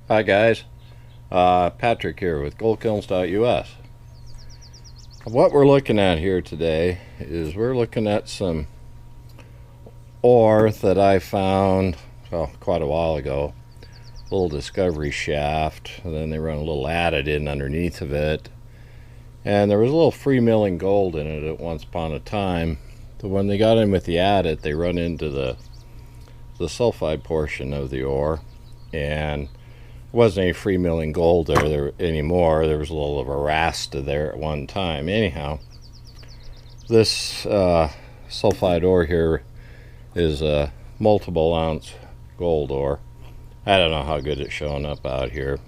Hi guys, Patrick here with goldkilns.us. What we're looking at here today is we're looking at some ore that I found quite a while ago. A little discovery shaft, and then they run a little adit in underneath of it. And there was a little free milling gold in it at once upon a time. So when they got in with the adit, they run into the sulfide portion of the ore, and wasn't any free milling gold there anymore. There was a little of a rasta there at one time. Anyhow, this sulfide ore here is a multiple ounce gold ore. I don't know how good it's showing up out here,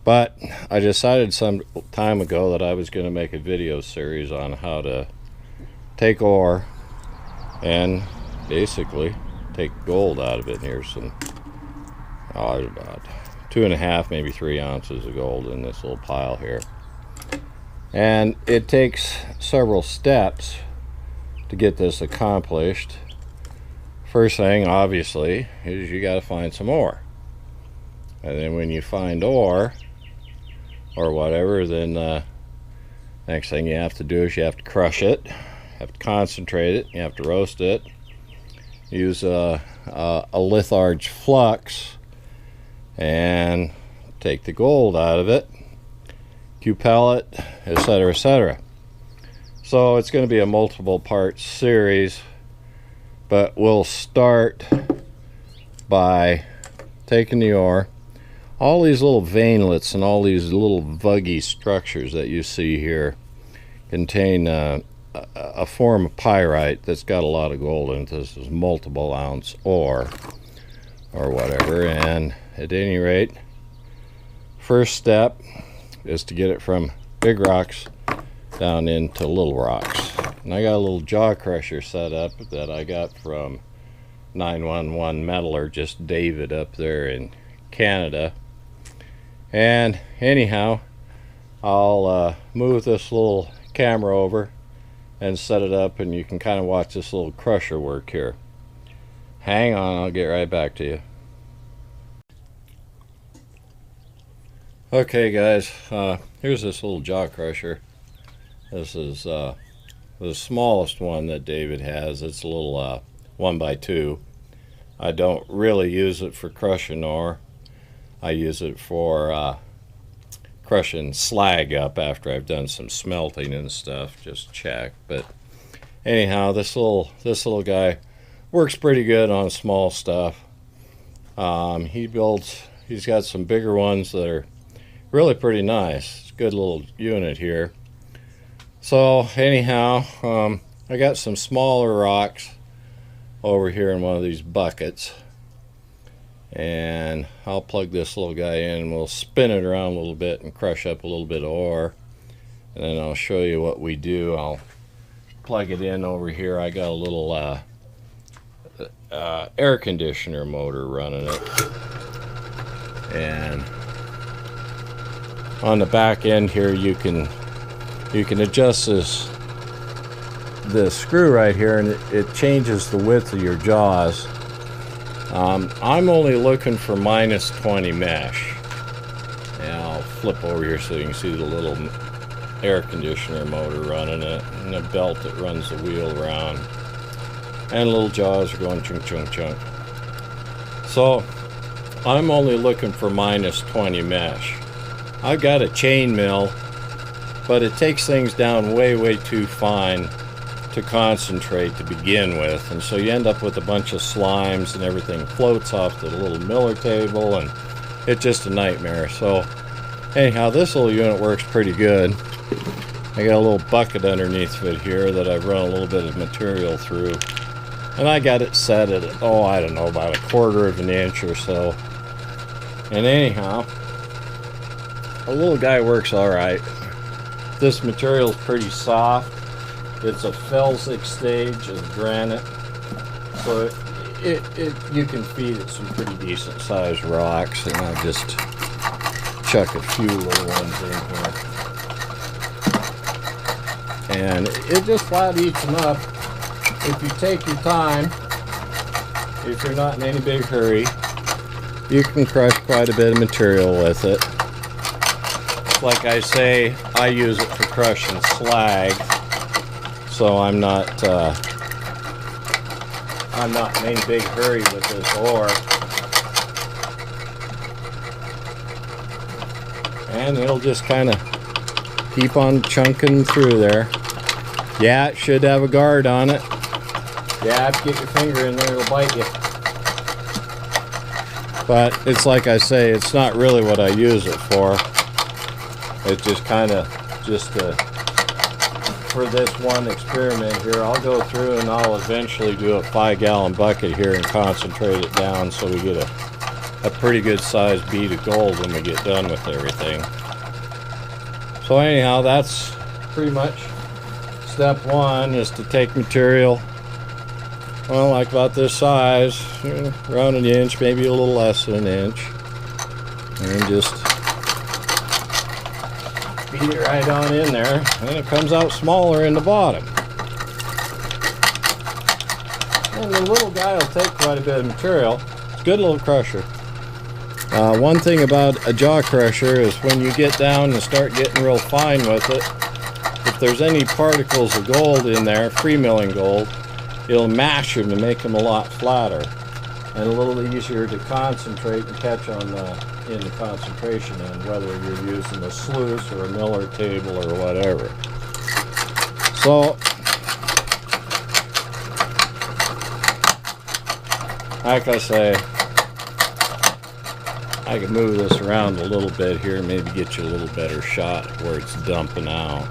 but I decided some time ago that I was going to make a video series on how to take ore and basically take gold out of it. And here's some about 2.5, maybe 3 ounces of gold in this little pile here. And it takes several steps to get this accomplished. First thing, obviously, is you got to find some ore. And then when you find ore or whatever, then next thing you have to do is you have to crush it, you have to concentrate it, you have to roast it, use a litharge flux, and take the gold out of it, cupel it, etc., etc. So it's going to be a multiple part series, but we'll start by taking the ore. All these little veinlets and all these little vuggy structures that you see here contain a form of pyrite that's got a lot of gold in it. This is multiple ounce ore or whatever, and at any rate, first step is to get it from big rocks down into little rocks. And I got a little jaw crusher set up that I got from 911 Metallurgist David up there in Canada. And anyhow, I'll move this little camera over and set it up, and you can kind of watch this little crusher work here. Hang on, I'll get right back to you. Okay guys, here's this little jaw crusher. This is the smallest one that David has. It's a little 1x2. I don't really use it for crushing ore. I use it for crushing slag up after I've done some smelting and stuff, just check. But anyhow, this little guy works pretty good on small stuff. He's got some bigger ones that are really pretty nice. It's a good little unit here. So anyhow, I got some smaller rocks over here in one of these buckets, and I'll plug this little guy in, and we'll spin it around a little bit and crush up a little bit of ore, and then I'll show you what we do. I'll plug it in over here. I got a little air conditioner motor running it, and on the back end here you can adjust this screw right here, and it changes the width of your jaws. I'm only looking for -20 mesh, and I'll flip over here so you can see the little air conditioner motor running it, and a belt that runs the wheel around, and little jaws are going chunk chunk chunk. So I'm only looking for -20 mesh. I've got a chain mill, but it takes things down way too fine to concentrate to begin with, and so you end up with a bunch of slimes, and everything floats off the little miller table, and it's just a nightmare. So anyhow, this little unit works pretty good. I got a little bucket underneath of it here that I've run a little bit of material through, and I got it set at, I don't know, about 1/4 of an inch or so. And anyhow, the little guy works all right. This material is pretty soft. It's a felsic stage of granite, so you can feed it some pretty decent sized rocks, and I'll just chuck a few little ones in here, and it just flat eats them up if you take your time. If you're not in any big hurry, you can crush quite a bit of material with it. Like I say, I use it for crushing slag, so I'm not in any big hurry with this ore. And it'll just kind of keep on chunking through there. Yeah, it should have a guard on it. Yeah, if you get your finger in there, it'll bite you. But it's like I say, it's not really what I use it for. It's just kind of for this one experiment here. I'll go through and I'll eventually do a 5-gallon bucket here and concentrate it down so we get a pretty good sized bead of gold when we get done with everything. So anyhow, that's pretty much step one, is to take material, well, like about this size, around an inch, maybe a little less than an inch, and just beat it right on in there, and it comes out smaller in the bottom. And the little guy will take quite a bit of material. It's a good little crusher. One thing about a jaw crusher is when you get down and start getting real fine with it, if there's any particles of gold in there, free milling gold, it'll mash them and make them a lot flatter and a little easier to concentrate and catch on in the concentration end, whether you're using a sluice or a miller table or whatever. So, like I say, I can move this around a little bit here and maybe get you a little better shot where it's dumping out.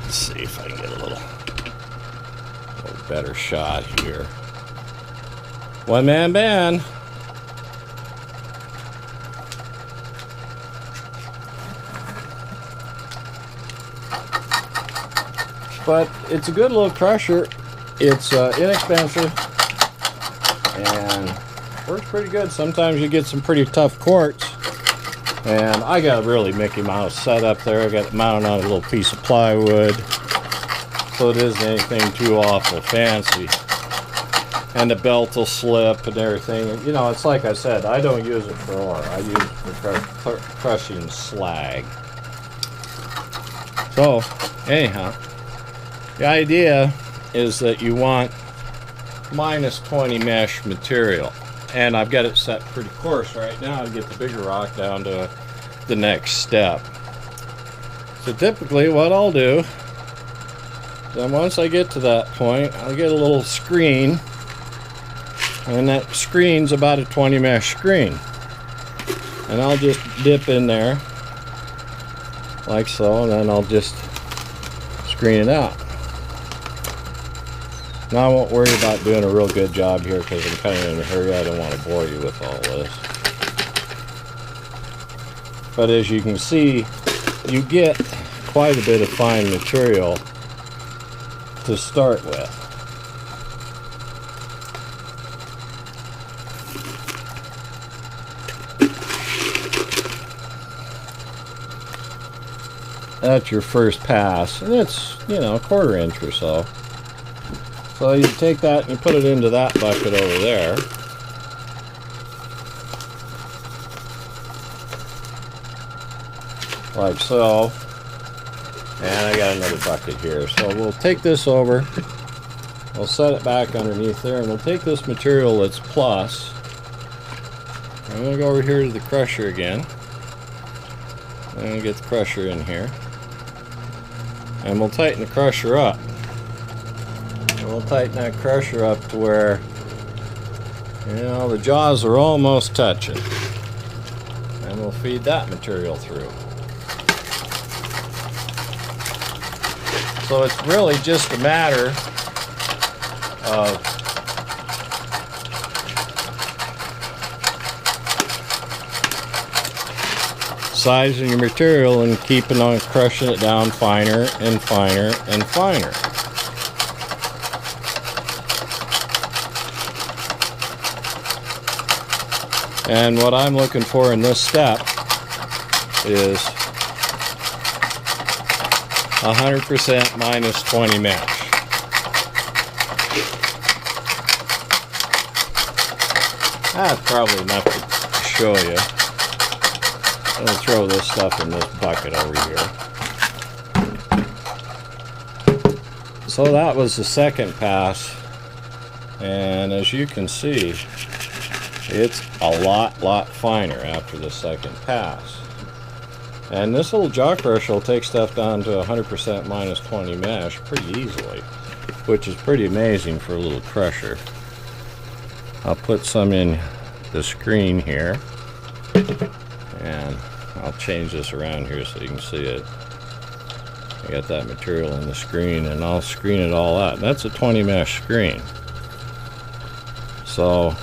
Let's see if I can get a little better shot here. One man band. But it's a good little crusher. It's inexpensive and works pretty good. Sometimes you get some pretty tough quartz, and I got a really Mickey Mouse setup there. I got it mounted on a little piece of plywood, so it isn't anything too awful fancy. And the belt will slip and everything. You know, it's like I said, I don't use it for ore. I use it for crushing slag. So, anyhow, the idea is that you want minus 20 mesh material. And I've got it set pretty coarse right now to get the bigger rock down to the next step. So typically what I'll do, then once I get to that point, I'll get a little screen, and that screen's about a 20 mesh screen. And I'll just dip in there like so, and then I'll just screen it out. Now I won't worry about doing a real good job here because I'm kind of in a hurry. I don't want to bore you with all this. But as you can see, you get quite a bit of fine material to start with. That's your first pass, and it's, you know, a 1/4 inch or so. So you take that and you put it into that bucket over there. Like so. And I got another bucket here. So we'll take this over. We'll set it back underneath there, and we'll take this material that's plus. I'm going to go over here to the crusher again. I'm going to get the crusher in here. And we'll tighten the crusher up. And we'll tighten that crusher up to where, you know, the jaws are almost touching. And we'll feed that material through. So it's really just a matter of sizing your material and keeping on crushing it down finer and finer and finer. And what I'm looking for in this step is 100% minus 20 mesh. That's probably enough to show you. I'm going to throw this stuff in this bucket over here. So that was the second pass, and as you can see, it's a lot finer after the second pass. And this little jaw crusher will take stuff down to 100% minus 20 mesh pretty easily, which is pretty amazing for a little crusher. I'll put some in the screen here, and I'll change this around here so you can see it. I got that material in the screen, and I'll screen it all out. That's a 20 mesh screen. So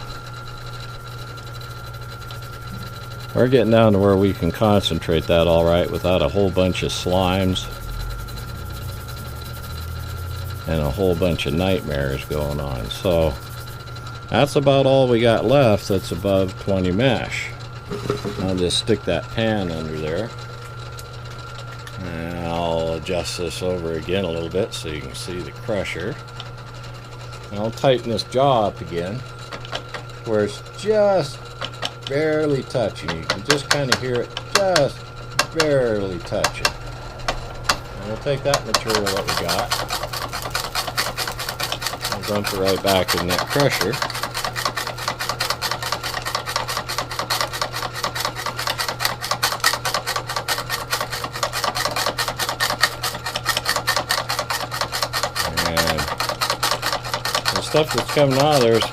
we're getting down to where we can concentrate that all right without a whole bunch of slimes and a whole bunch of nightmares going on. So that's about all we got left that's above 20 mesh. I'll just stick that pan under there, and I'll adjust this over again a little bit so you can see the crusher. And I'll tighten this jaw up again where it's just barely touching. You can just kind of hear it just barely touching. And we'll take that material that we got and dump it right back in that crusher. Stuff that's coming out of there is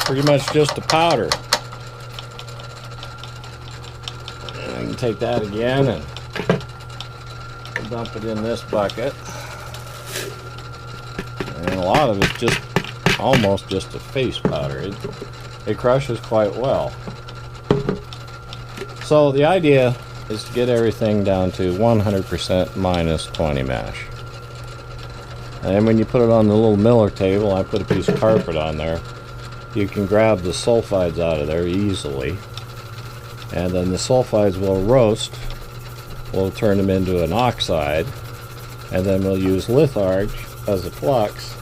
pretty much just a powder. And I can take that again and dump it in this bucket. And a lot of it's just almost just a face powder. It crushes quite well. So the idea is to get everything down to 100% minus 20 mesh. And when you put it on the little miller table, I put a piece of carpet on there, you can grab the sulfides out of there easily. And then the sulfides will roast. We'll turn them into an oxide. And then we'll use litharge as a flux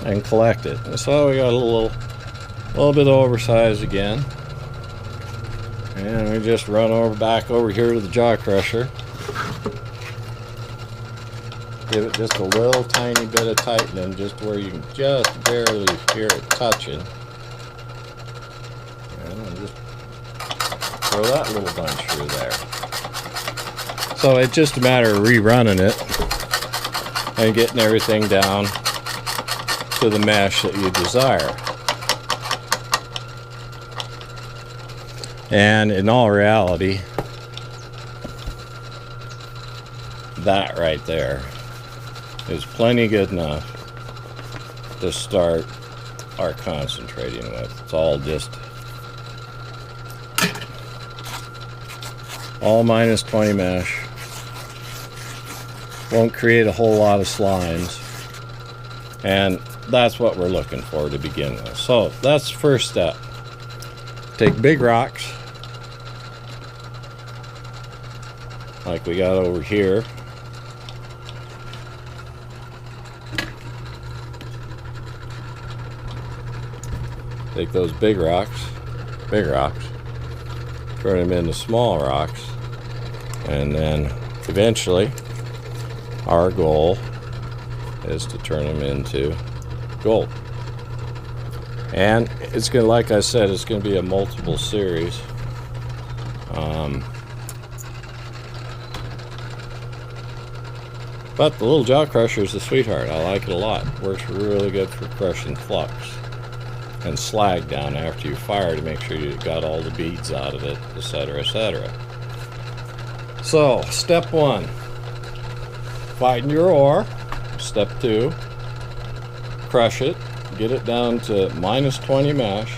and collect it. And so we got a little bit oversized again. And we just run back over here to the jaw crusher. Give it just a little tiny bit of tightening, just where you can just barely hear it touching. And I'll just throw that little bunch through there. So it's just a matter of rerunning it and getting everything down to the mesh that you desire. And in all reality, that right there is plenty good enough to start our concentrating with. It's all minus 20 mesh. Won't create a whole lot of slimes, and that's what we're looking for to begin with. So that's the first step. Take big rocks like we got over here. Take those big rocks, turn them into small rocks, and then eventually our goal is to turn them into gold. And it's going to, like I said, it's going to be a multiple series. But the little jaw crusher is a sweetheart. I like it a lot. Works really good for crushing flux and slag down after you fire to make sure you got all the beads out of it, etc., etc. So, step 1, find your ore. Step 2, crush it, get it down to minus 20 mesh,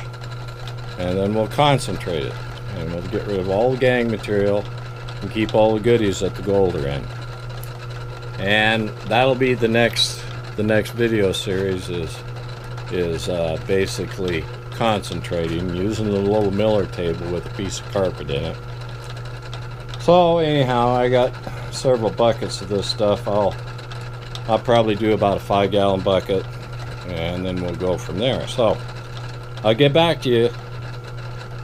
and then we'll concentrate it. And we'll get rid of all the gang material and keep all the goodies that the gold are in. And that'll be the next video series is basically concentrating using the little miller table with a piece of carpet in it. So anyhow, I got several buckets of this stuff. I'll probably do about a 5-gallon bucket, and then we'll go from there. So I'll get back to you.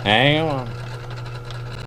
Hang on.